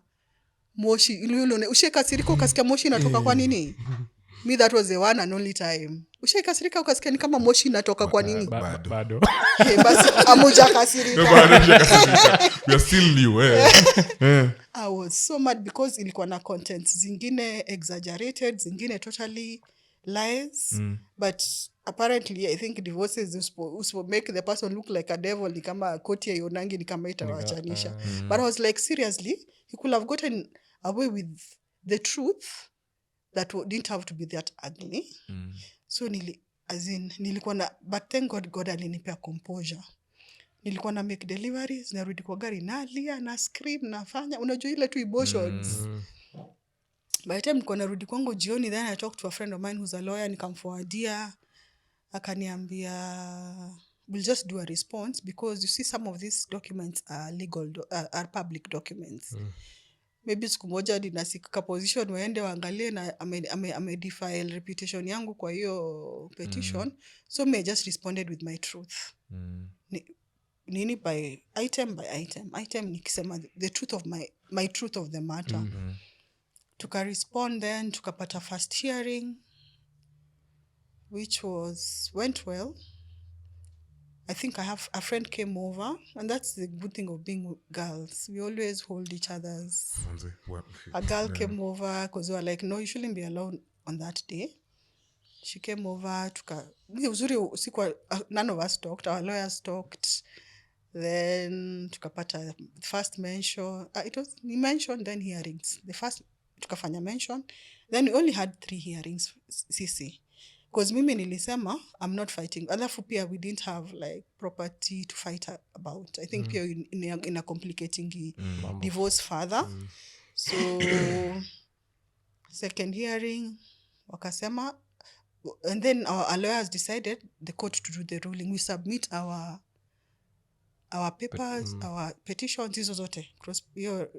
moshi. Ile ushekasirika ukasikia moshi inatoka kwa nini? Me, that was the one and only time. Ushekasirika ukasikia ni kama moshi inatoka kwa nini? Bado. Basi amujakasirika. We are still new. I was so mad because ilikuwa na contents zingine exaggerated, zingine totally lies. But apparently I think divorces uspo make the person look like a devil, ni kama koti ya yonangi ni kama itawachanisha. But I was like, seriously, he could have gotten away with the truth that didn't have to be that ugly. So nilikuwa na, but thank God alinipea composure. Nilikuwa na make deliveries, narudi kwa gari nalia na scream nafanya, unajua ile tu emotions. By the time nilikuwa narudi kwangu jioni, then I talked to a friend of mine who's a lawyer, nikamforwardia, akaniambia we'll just do a response because you see some of these documents are are public documents. Maybe siku moja ninasika position waende waangalie na amedefile reputation yangu kwa hiyo petition. So I just responded with my truth. Nini by item nikisema the truth of my truth of the matter. Tuka respond, then tukapata first hearing, which went well. I think I have a friend came over, and that's the good thing of being girls. We always hold each other's. A girl came over because we were like, no, you shouldn't be alone on that day. She came over, none of us talked, our lawyers talked. Then tukapata first mention. It was mention, then hearings. The first tukafanya mention, then we only had 3 hearings CC. Because mimi nilisema I'm not fighting. Alafu pia we didn't have like property to fight about. I think pia in a complicating divorce further. So second hearing wakasema, and then our lawyers decided the court to do the ruling. We submit our papers, our petitions, hizo zote, your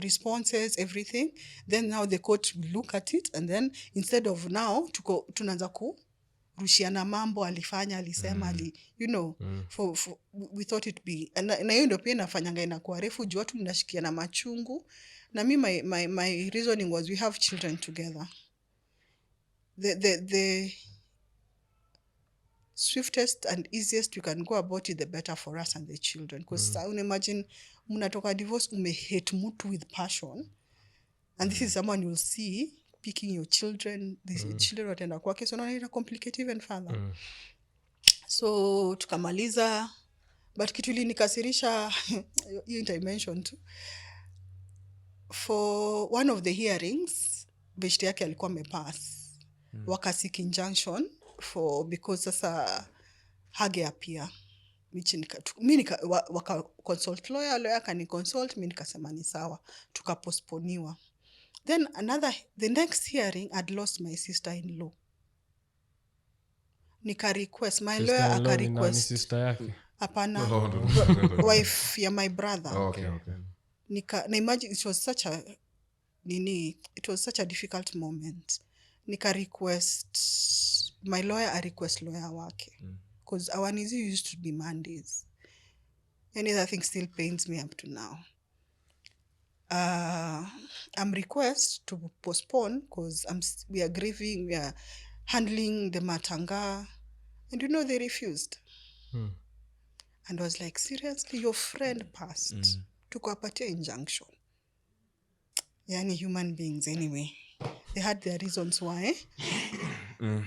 responses, everything. Then now the court will look at it, and then instead of now tunaanza kurushiana mambo alisema we thought it be, na hiyo ndio pia inafanyanga inakuwa refu juu watu mnashikiana machungu. Na mimi my reasoning was we have children together. The swiftest and easiest we can go about it, the better for us and the children. Because imagine mnatoka divorce, hate mtu with passion, and this is someone you'll see picking your children, these children watenda kwake, so now it's complicate even further. So tukamaliza, but kitu ilinikasirisha hiyo intervention too. For one of the hearings, beshte yake alikuwa amepass. Wakasiki injunction because sasa hage appear. Waka consult lawyer kani consult, mimi nikasema ni sawa, tukapostponiwa. Then the next hearing I'd lost my sister-in-law. Nika request my lawyer aka request sister yake. Hapana, wife ya my brother. Okay. Na imagine it was such a difficult moment. Nika request my lawyer, I request lawyer wake. Because our nizi used to be Mondays. Any other thing still pains me up to now. I'm request to postpone because we are grieving. handling the matanga, and they refused. And I was like, seriously, your friend passed. Tukawapatia injunction. Yani human beings anyway. They had their reasons why.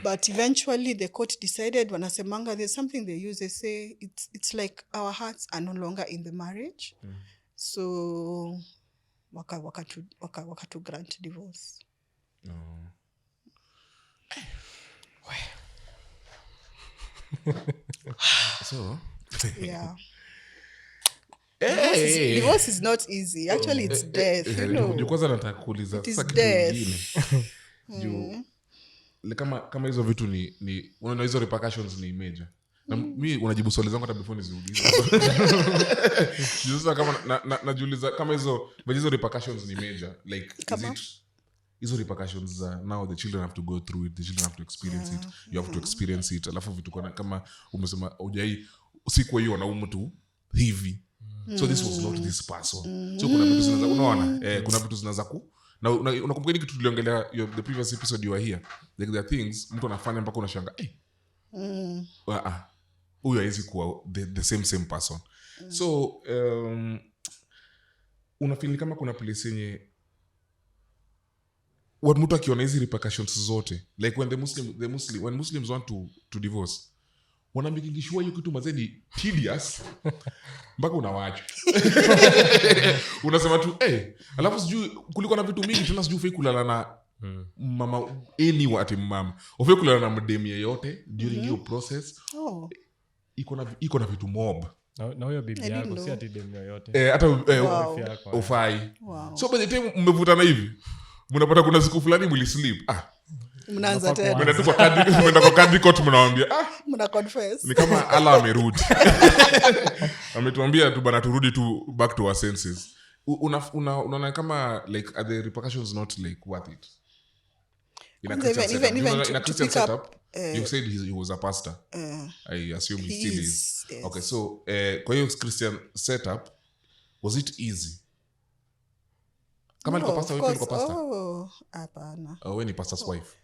But eventually the court decided, wanasemanga, there's something they use, they say it's like our hearts are no longer in the marriage. So waka to grant divorce. So yeah. Divorce is not easy. Actually, it's death. Kwanza nataka kuuliza sasa kitu kingine. Kama hizo vitu ni unaona hizo repercussions ni major. Na mimi unajibu swali zangu hata before niziulize. Sasa kama najiuliza kama hizo repercussions ni major, like is it hizo repercussions now the children have to go through it, the children have to experience it, you have to experience it. Alafu vitu kama umesema hujai usikuwa hiyo na mtu hivi. So this was not this person. So kuna vitu zinaza unaona kuna vitu zinaza na unakumbuka kitu tuliongelea the previous episode you were here, like there are things mtu anafanya mpaka unashanga huyu haizi kuwa the same person. So unafeel kama kuna place yenye what mtu akiona hizi repercussions zote, like when when Muslims want to divorce, wanamikingishwa hiyo kitu mazeni tedious mpaka unawacha. Unasema tu alafu sijui kulikuwa na vitu mingi tena, sijui ufai kulala na mama ati mama ufai kulala na mdemi yeyote during your process. Iko na vitu mob na huyo bibi yako si ati demi yoyote hata ufai. So by the time mmevutana hivi mnapata kuna siku fulani mlisleep mnaanza tena mnaenda kwa kadri court mnawaambia mna confess ni kama Allah amerudi. Ametuambia tu bana turudi tu back to our senses. Unaona kama like are the repercussions not like worth it? In a Christian setup, you said he was a pastor. I assume he still is. Yes. Okay, so kwa hiyo Christian setup, was it easy? Kama niko pastor, wewe niko pastor? Hapana. Wewe ni pastor's wife.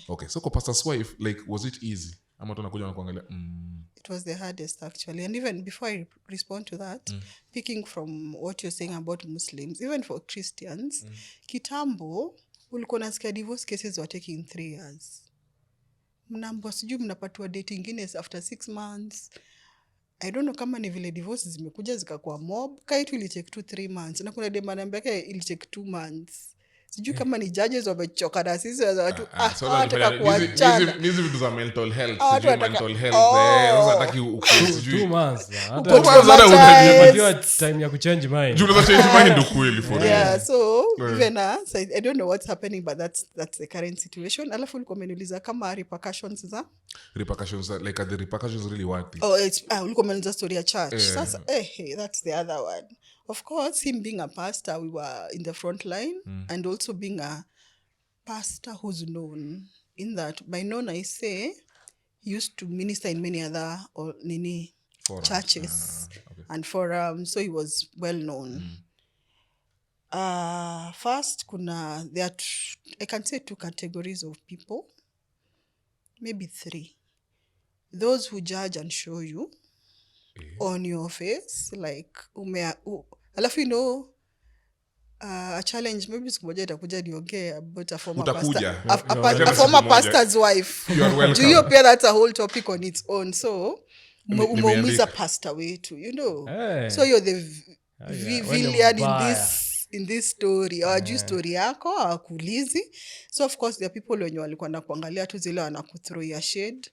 Okay, so kwa pastor's wife, like was it easy? Ama tunakuja na kuangalia It was the hardest actually. And even before I respond to that, picking from what you're saying about Muslims, even for Christians, kitambo ulikuwa nasikia divorce cases were taking 3 years. Mnambo sijui mnapatiwa date ingine after 6 months. I don't know kama ni vile divorce zimekuja zikakuwa mob. Kaitu ili take 2-3 months. Na kuna dema namba yake ili take 2 months. Sijui kama ni judges wamechoka na sisi watu wataka kuachana. Hizi vitu za mental health, sijui mental health. Sasa hataki sijui 2 months. Hata unajua time ya kuchange mind. Juu unaweza change mind ndio kweli for yeah, so even so I don't know what's happening, but that's the current situation. Alafu ulikuwa umeniuliza kama repercussions like are the repercussions really worth it? Ulikuwa umeniuliza story ya church. Sasa that's the other one. Of course, him being a pastor, we were in the front line, and also being a pastor who's known in that. By known, I say, he used to minister in many other churches and forums, so he was well known. First, there are I can say 2 categories of people, maybe 3. Those who judge and show you on your face, like alafu a challenge, maybe siku moja itakuja niongee about a former pastor, a former pastor's wife. Do you appear that's a whole topic on its own? So umeumiza pastor wetu, so you're the villain in this story. Hawajui story yako, hawakuulizi. So of course there are people wenye walikuwa na kuangalia tu zile wanakuthrow ya shade.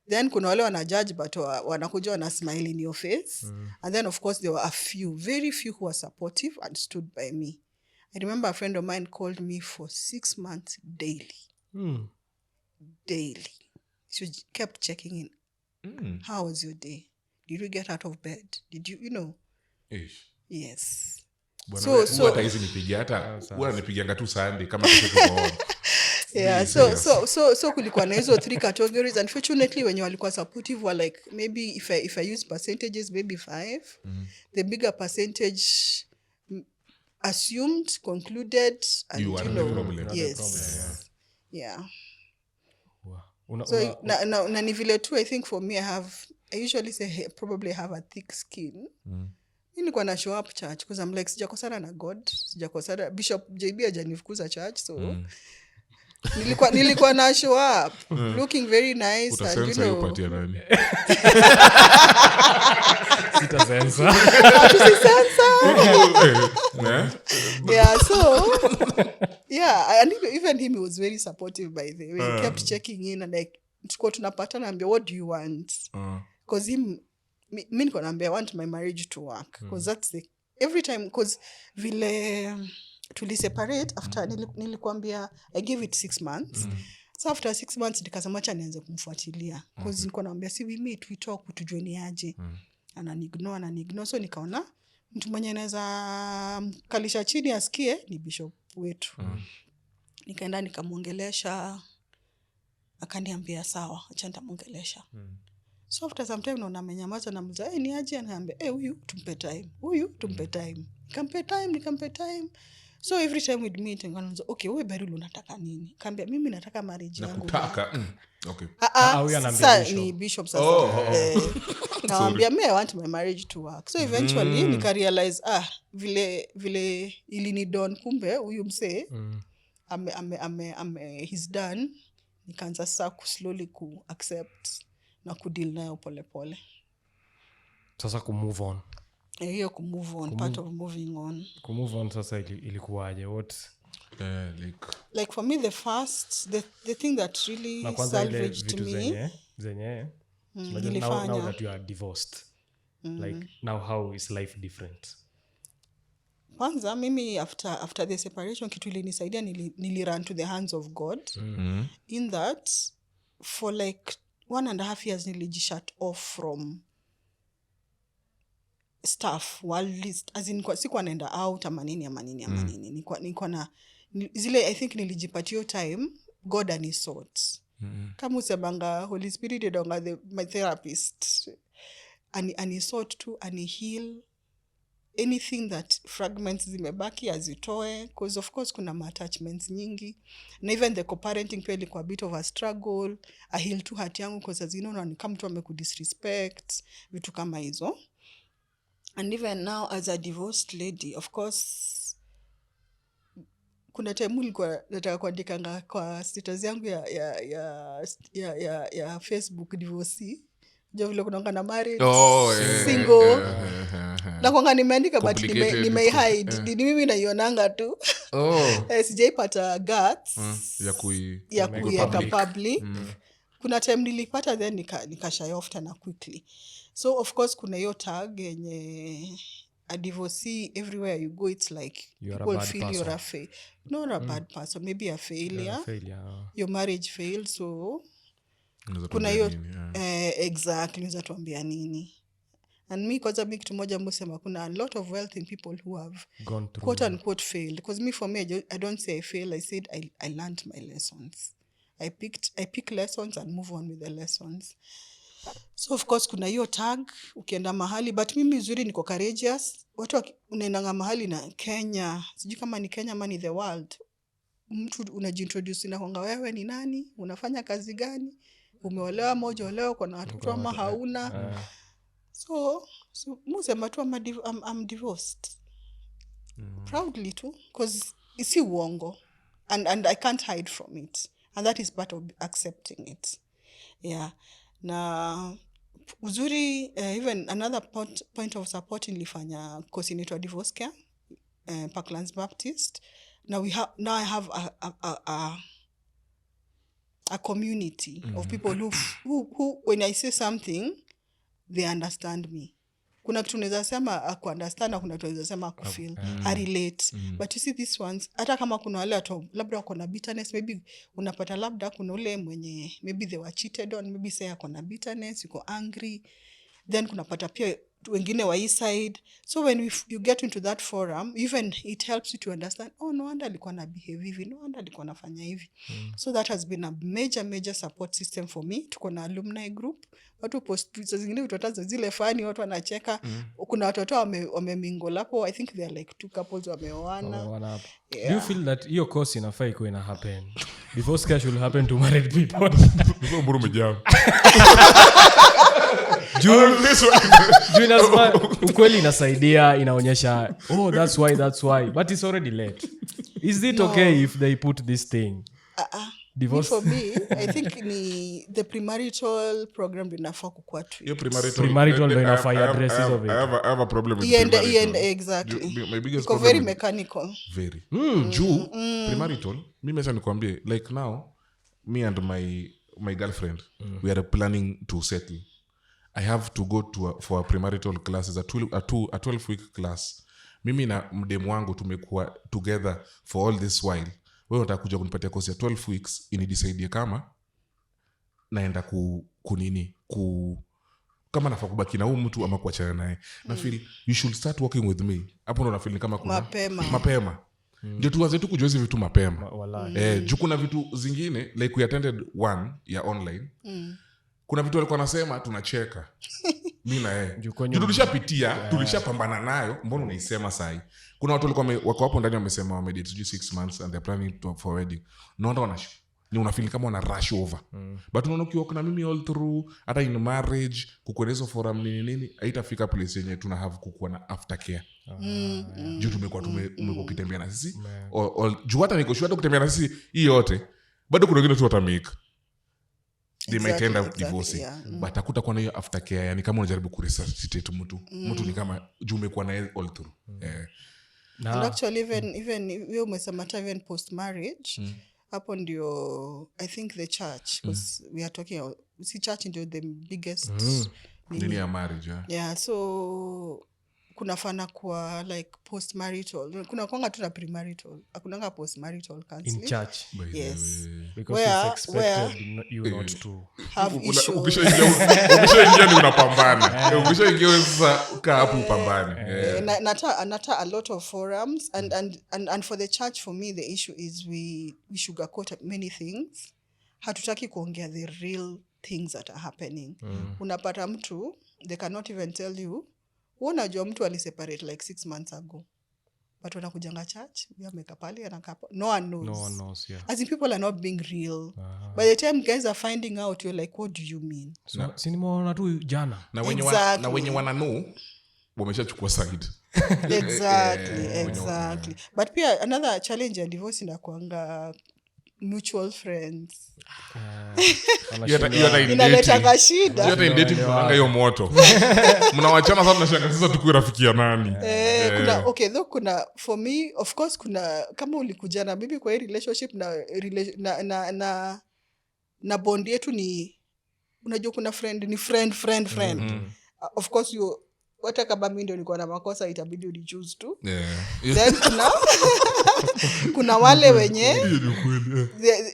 Then kuna wale wana judge but wanakuja wana smile in your face. And then of course there were very few who were supportive and stood by me. I remember a friend of mine called me for 6 months daily. Daily. She kept checking in. How was your day? Did you get out of bed? Did you Yes. So hata hizi nipigia hata nipigianga tu Sunday kama tuko yeah, so kulikuwa na hizo 3 categories. Unfortunately when you walikuwa supportive were like, maybe if I use percentages, maybe 5. The bigger percentage assumed, concluded, and you are the problem. Yes. Yeah. Wow. So na ni vile tu I think for me I usually say probably have a thick skin. Nilikuwa na show up church because I'm like sijakosana na God, sijakosana Bishop JB hajanifukuza church, so nilikuwa na show up looking very nice and you know upatia nani sitasensa yeah, so yeah, and even him was very supportive by the way. He kept checking in and like tuko tunapatana ambia what do you want, because mi niko naambia I want my marriage to work because that's the every time, because vile tuliseparate after nilikwambia I gave it 6 months. So after 6 months nikasema acha nianze kumfuatilia because nilikuwa naambia si we meet we talk tujue ni aje, ananiignore so nikaona mtu mwenye anaweza kalisha chini asikie ni bishop wetu. Nikaenda nikamuongelesha, akaniambia sawa acha nitamuongelesha. So after some time naona amenyamaza na mza ni aje, anaambia huyu tumpe time. Nikampe time. So every time we'd meet anaanza okay wewe Beryl unataka nini? Nikamwambia mimi nataka marriage yangu. Nataka okay. Huyu anaambia ni bishop sasa. Naambia me I want my marriage to work. So eventually nika realize vile ilini don kumbe huyu msee he's done. Nikaanza sasa slowly ku accept na kudeal nayo pole. Sasa kumove on. Hiyo kumove on, part of moving on. Kumove on sasa ilikuwaje? What? Like for me the thing that really salvaged me zenye now that you are divorced. Like now how is life different? Kwanza mimi after the separation kitu ilinisaidia nilirun to the hands of God. In that for like 1.5 years nilijishut off from stuff, worldly, as in sikuwa naenda out ama nini. Nilikuwa na zile I think nilijipatia time God and his thoughts. Kama usemanga Holy Spirit ndonga my therapist and he sought to and he heal anything that fragments zimebaki azitoe, because of course kuna attachments nyingi, na even the co-parenting pia ilikuwa a bit of a struggle. I heal tu hati yangu because as you know ni kama mtu amekudisrespect, vitu kama hizo. And even now as a divorced lady, of course kuna time nilikuwa nataka kuandika kwa status yangu ya Facebook divorcee. Jo vile kunaanga na married, single. Na kwanga nimeandika but nimehide. Ni mimi naionanga tu. Sijaipata guts ya kuiweka public. Kuna time nilipata then nikashy off tena quickly. So of course kuna hiyo tag yenye a divorcee everywhere you go it's like people feel person. You're a failure. Not a bad person, maybe a failure. Your marriage failed, so kuna hiyo exactly unatuambia nini. And me kwanza mimi kitu moja mbosema kuna a lot of wealthy people who have gone through quote unquote failed, because me for me I don't say I failed, I said I learned my lessons. I pick lessons and move on with the lessons. So of course kuna hiyo tag ukienda mahali, but mimi uzuri niko courageous. Watu unaendanga mahali na Kenya, sijui kama ni Kenya ama ni the world, mtu unajiintroduce na kwanga wewe ni nani, unafanya kazi gani, umeolewa moja olewa kwa na watoto ama hauna. So musema tu I'm divorced. Proudly too, because isi uongo and I can't hide from it, and that is part of accepting it. Yeah. Na uzuri even another point of support nilifanya course inaitwa divorce care Parklands Baptist. Now I have a community of people who when I say something they understand me. Kuna kitu unaweza sema ku understand na kuna kitu unaweza sema ku feel I relate. But you see these ones, hata kama kuna wale watu labda wako na bitterness, maybe unapata labda kuna ule mwenye maybe they were cheated on, maybe say ako na bitterness, yuko angry, then kunapata pia wengine wa east side. So when you get into that forum, even it helps you to understand, no wonder alikuwa na behave hivi, no wonder alikuwa nafanya hivi. So that has been a major support system for me. Tuko na alumni group, watu post zingine watoto zile funny, watu wanacheka. Kuna watoto wamemingle hapo, I think they are like 2 couples wameoana. Do you feel that your course inafaa iko ina happen? divorce care should happen to married people. Before mburu umejam. Ukweli inasaidia, inaonyesha that's why but it's already late. Is it okay if they put this thing? Divorce for me I think ni the pre-marital program inafaa kukua tu. Your pre-marital ndio inafaa addresses of it. I have a problem with pre-marital. Exactly. My biggest problem very mechanical. Very. Juu pre-marital mimi sasa nikwambie like now me and my girlfriend we are planning to settle. I have to go for a pre-marital classes a 12 week class. Mimi na mdemu wangu tumekuwa together for all this while. Wewe utakuja kunipatia course ya 12 weeks inidisaidie kama naenda kama nafaa kubaki na huyu mtu ama kuachana naye. Na feel you should start working with me. Hapo ndo na feel kama kuna mapema. Ndio tuanze tu kujua hizi vitu mapema. Juu kuna vitu zingine like we attended one ya online. Kuna vitu walikuwa nasema tunacheka. Mimi na yeye. Tulishapitia, tulishapambana nayo, mbona unaisema sahi? Kuna watu walikuwa wako hapo ndani wamesema wamedate 6 months and they're planning for wedding. Naona ni unafeel kama una rush over. But unaona ukiwa na mimi all through hata in marriage kukueleza forum nini haitafika place yenye tuna have kukuwa na aftercare. Juu tumekuwa ukitembea na sisi. Juu hata niko sure kutembea na sisi hii yote bado kuna wengine tu watamake. They might end up divorcing. But hakuta kwa na hiyo aftercare, yani kama unajaribu kuresuscitate mtu ni kama juu umekuwa na all through. And actually even wewe umesema even post marriage hapo ndio I think the church because we are talking about church ndio the biggest nini ya marriage. Yeah, so kuna fana kwa like post marital, kuna kwanga tu na pre-marital, hakunanga post marital counseling in church. Yes, because it's expected you not to have issues. Ukishaingia ni unapambana. Ukishaingia sasa kaa hapo upambane. Nata a lot of forums and for the church, for me the issue is we sugarcoat many things. Hatutaki kuongea the real things that are happening. Unapata mtu they cannot even tell you unajua mtu aliseparate like 6 months ago. But when akujanga church, we are make a pali and no one knows. Yeah. As in people are not being real. By the time guys are finding out, you're like, what do you mean? So, sinimona tu jana. Na wenye wana know, wameshachukua side. Exactly. But pia another challenge ya divorce inakuanga mutual friends. Inaleta shida. Yote indeti mnanga hiyo moto. Mnawachana sana tunashanga sasa tukue rafiki ya nani. Kuna kuna for me of course kuna kama ulikujana bibi kwa hii relationship na bond yetu ni unajua kuna friend ni friend. Of course you hata kama mimi ndio niko na makosa itabidi ulichoose tu. Then kuna wale wenye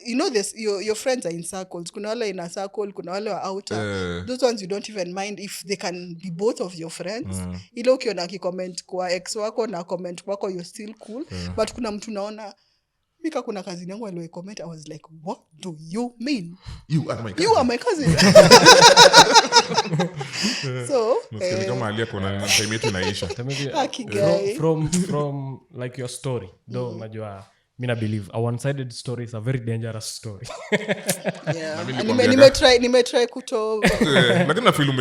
you know this your friends are in circles. Kuna wale in a circle, kuna wale wa outer. Those ones you don't even mind if they can be both of your friends. Ile ukiona comment kwa ex wako na comment kwako you're still cool. But kuna mtu naona mika kuna cousin yangu aliwe comment, I was like, what do you mean? You are my cousin. So kama alia kuna time yetu inaisha. From like your story though unajua mina believe a one-sided story is a very dangerous story. Nimetry kuto lakini na feel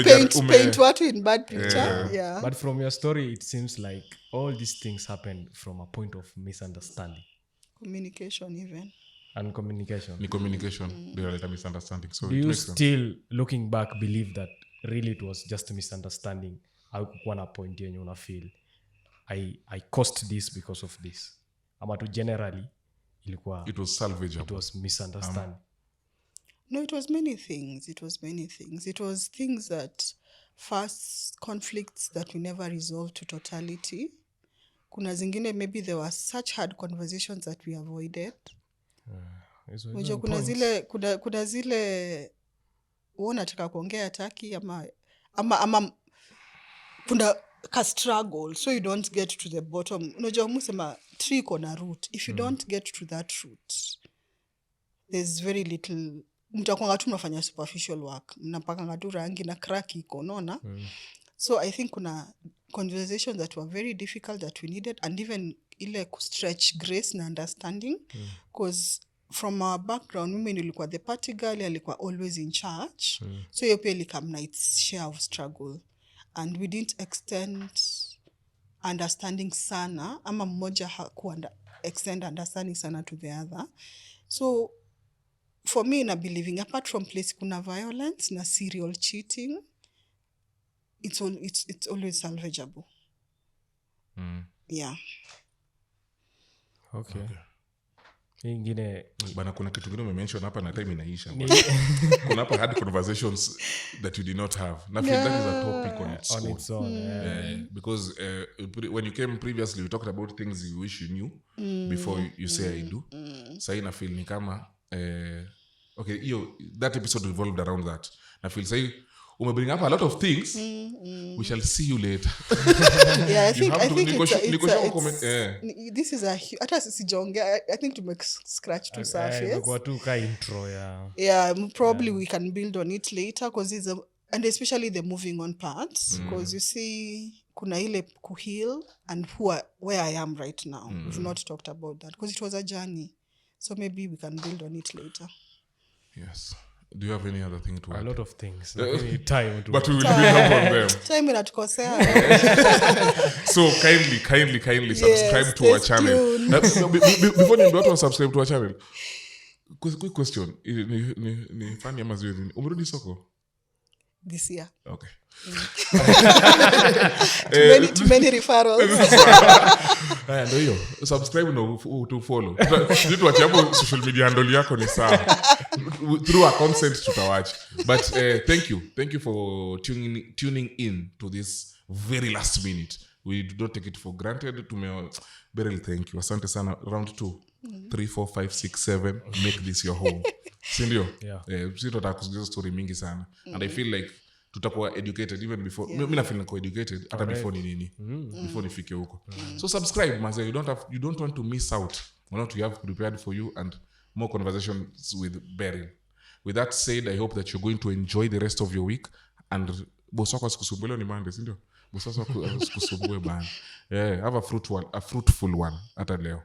paint watu in bad picture. Yeah. But from your story it seems like all these things happened from a point of misunderstanding. Communication even. And communication. Ni communication. There are misunderstanding. So do you still looking back believe that really it was just a misunderstanding? Au kukuwa na point yenye una feel I caused this because of this. Ama tu generally ilikuwa it was salvageable. It was misunderstanding. No, it was many things. It was things that first conflicts that we never resolved to totality. Kuna zingine maybe there were such hard conversations that we avoided. Kuna zile unataka kuongea taki ama kuna ka struggle so you don't get to the bottom. Unajua msema tree iko root. If you don't get to that root, there's very little. Mtakwanga tu mnafanya superficial work. Mnapaka tu rangi na crack iko unaona. So I think kuna conversations that were very difficult that we needed, and even ile ku stretch grace na understanding because from our background mimi nilikuwa the party girl, alikuwa always in charge. So hiyo pia ilikam na its share of struggle, and we didn't extend understanding sana, ama mmoja hakuwa extend understanding sana to the other. So for me na believing apart from place kuna violence na serial cheating, it's always salvageable. Yeah. Okay. Ingine bana, kuna kitu kingine umemention hapa na time inaisha. Kuna hapa hard conversations that you did not have. Na feel that is a topic on its own. Because when you came previously we talked about things you wish you knew before you say I do. Sasa na feel ni kama okay, that episode revolved around that. Na feel say bring up a lot of things. We shall see you later. Yeah, I think this is a hata sijonge. I think to make scratch to surface. Kwa tu ka intro probably we can build on it later, because and especially the moving on parts, because you see kuna ile kuheal and where I am right now. We've not talked about that because it was a journey. So maybe we can build on it later. Yes. Do you have any other thing to add? A lot of things. Time to but we will build up on them. Time inatukosea. So kindly subscribe to our channel. Before you do subscribe to our channel. Quick question. Ni funny ama zio nini? Umerudi soko? This year. Okay. Too many referrals. Ndio hiyo. Subscribe na to follow. Kitu achapo social media handle yako ni sawa. Through our consent tutawatch. But thank you for tuning in to this very last minute. We do not take it for granted. Beryl, thank you. Asante sana. Round 2. 3, 4, 5, 6, 7. Make this your home. Sindio? Sisi tutaka kusikiza story mingi sana. And I feel like tutakuwa educated even before. Mimi na feel niko educated hata before ni nini. Before nifike huko. So subscribe, maze. You don't want to miss out on what we have prepared for you and more conversations with Beryl. With that said, I hope that you're going to enjoy the rest of your week. And bosoko sikusumbue ni Monday, sindio? Bosoko sikusumbue bana. Have a fruitful one hata leo.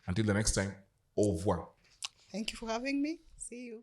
Until the next time, au revoir. Thank you for having me. See you.